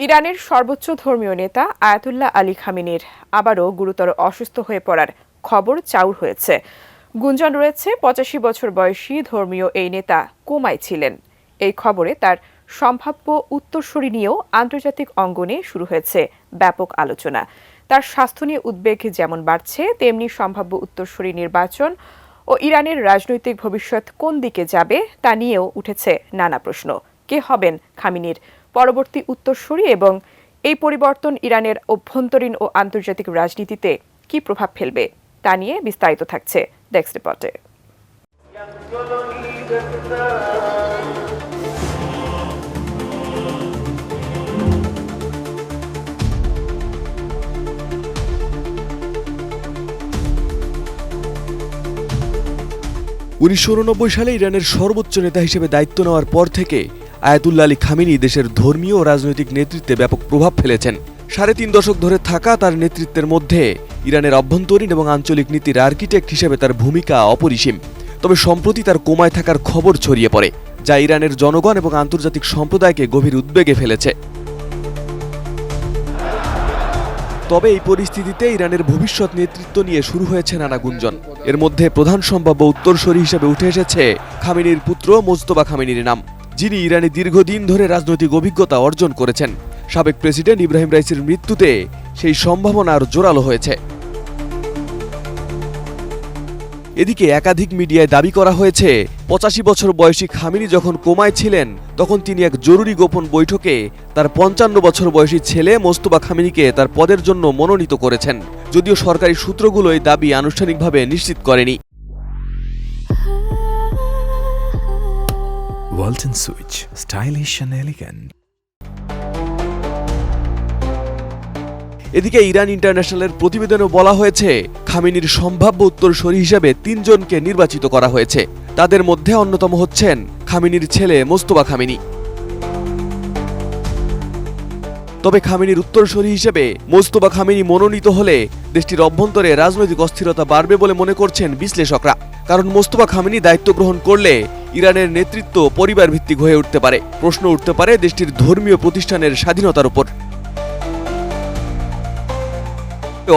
ইরানের সর্বোচ্চ ধর্মীয় নেতা আয়াতুল্লাহ আলী খামেনির আবারও গুরুতর অসুস্থ হয়ে পড়ার খবর চাউর হয়েছে। গুঞ্জন রয়েছে ৮৫ বছর বয়সী ধর্মীয় এই নেতা কোমায় ছিলেন। এই খবরে তার সম্ভাব্য উত্তরসূরি নিয়েও আন্তর্জাতিক অঙ্গনে শুরু হয়েছে ব্যাপক আলোচনা। তার স্বাস্থ্য নিয়ে উদ্বেগ যেমন বাড়ছে, তেমনি সম্ভাব্য উত্তরসূরি নির্বাচন ও ইরানের রাজনৈতিক ভবিষ্যৎ কোন দিকে যাবে তা নিয়েও উঠেছে নানা প্রশ্ন। কে হবেন খামেনির পরবর্তী উত্তরসূরি এবং এই পরিবর্তন ইরানের অভ্যন্তরীণ ও আন্তর্জাতিক রাজনীতিতে কি প্রভাব ফেলবে তা নিয়ে বিস্তারিত থাকছে ডেস্ক রিপোর্টে। ১৯৮৯ সালে ইরানের সর্বোচ্চ নেতা হিসেবে দায়িত্ব নেওয়ার পর থেকে আয়াতুল্লাহ আলী খামেনি দেশের ধর্মীয় ও রাজনৈতিক নেতৃত্বে ব্যাপক প্রভাব ফেলেছেন। ৩.৫ দশক ধরে থাকা তার নেতৃত্বের মধ্যে ইরানের অভ্যন্তরীণ এবং আঞ্চলিক নীতির আর্কিটেক্ট হিসেবে তার ভূমিকা অপরিসীম। তবে সম্প্রতি তার কোমায় থাকার খবর ছড়িয়ে পড়ে, যা ইরানের জনগণ এবং আন্তর্জাতিক সম্প্রদায়কে গভীর উদ্বেগে ফেলেছে। তবে এই পরিস্থিতিতে ইরানের ভবিষ্যৎ নেতৃত্ব নিয়ে শুরু হয়েছে নানা গুঞ্জন। এর মধ্যে প্রধান সম্ভাব্য উত্তরসূরি হিসেবে উঠে এসেছে খামেনির পুত্র মোজতবা খামেনির নাম, যিনি ইরানে দীর্ঘদিন ধরে রাজনৈতিক অভিজ্ঞতা অর্জন করেছেন। সাবেক প্রেসিডেন্ট ইব্রাহিম রাইসির মৃত্যুতে সেই সম্ভাবনা আরও জোরালো হয়েছে। এদিকে একাধিক মিডিয়ায় দাবি করা হয়েছে ৮৫ বছর বয়সী খামেনি যখন কোমায় ছিলেন তখন তিনি এক জরুরি গোপন বৈঠকে তার ৫৫ বছর বয়সী ছেলে মোজতবা খামেনিকে তার পদের জন্য মনোনীত করেছেন, যদিও সরকারি সূত্রগুলো এই দাবি আনুষ্ঠানিকভাবে নিশ্চিত করেনি। Walton Switch, stylish and elegant. এদিকে ইরান ইন্টারন্যাশনালের প্রতিবেদনে বলা হয়েছে খামেনির সম্ভাব্য উত্তরসূরি হিসেবে ৩ জনকে নির্বাচিত করা হয়েছে। তাদের মধ্যে অন্যতম হচ্ছেন খামেনির ছেলে মোজতবা খামেনি। তবে খামেনির উত্তরসূরি হিসেবে মোজতবা খামেনি মনোনীত হলে দেশটির অভ্যন্তরে রাজনৈতিক অস্থিরতা বাড়বে বলে মনে করছেন বিশ্লেষকরা। কারণ মোজতবা খামেনি দায়িত্ব গ্রহণ করলে ইরানের নেতৃত্ব পরিবার ভিত্তিক হয়ে উঠতে পারে। প্রশ্ন উঠতে পারে দেশটির ধর্মীয় প্রতিষ্ঠানের স্বাধীনতার উপর।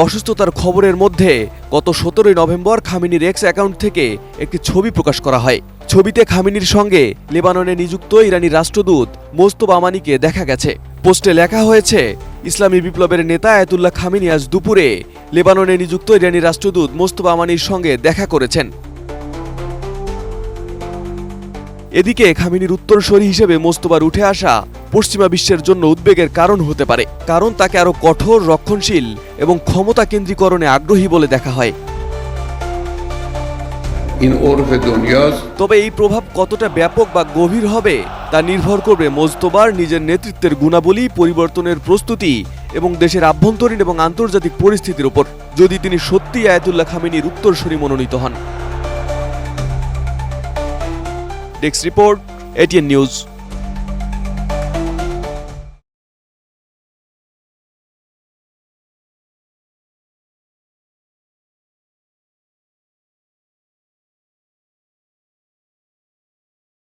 অসুস্থতার খবরের মধ্যে গত ১৭ নভেম্বর খামেনির এক্স অ্যাকাউন্ট থেকে একটি ছবি প্রকাশ করা হয়। ছবিতে খামেনির সঙ্গে লেবাননে নিযুক্ত ইরানি রাষ্ট্রদূত মোজতবা আমানিকে দেখা গেছে। পোস্টে লেখা হয়েছে, ইসলামী বিপ্লবের নেতা আয়াতুল্লাহ খামেনি আজ দুপুরে লেবাননে নিযুক্ত ইরানি রাষ্ট্রদূত মোজতবা আমানির সঙ্গে দেখা করেছেন। এদিকে খামেনির উত্তরসূরি হিসেবে মোজতবার উঠে আসা পশ্চিমা বিশ্বের জন্য উদ্বেগের কারণ হতে পারে, কারণ তাকে আরো কঠোর, রক্ষণশীল এবং ক্ষমতা কেন্দ্রীকরণে আগ্রহী বলে দেখা হয়। তবে এই প্রভাব কতটা ব্যাপক বা গভীর হবে তা নির্ভর করবে মোজতবার নিজের নেতৃত্বের গুণাবলী, পরিবর্তনের প্রস্তুতি এবং দেশের আভ্যন্তরীণ এবং আন্তর্জাতিক পরিস্থিতির উপর, যদি তিনি সত্যিই আয়াতুল্লাহ খামেনির উত্তরসূরি মনোনীত হন। Desk report, ATN news.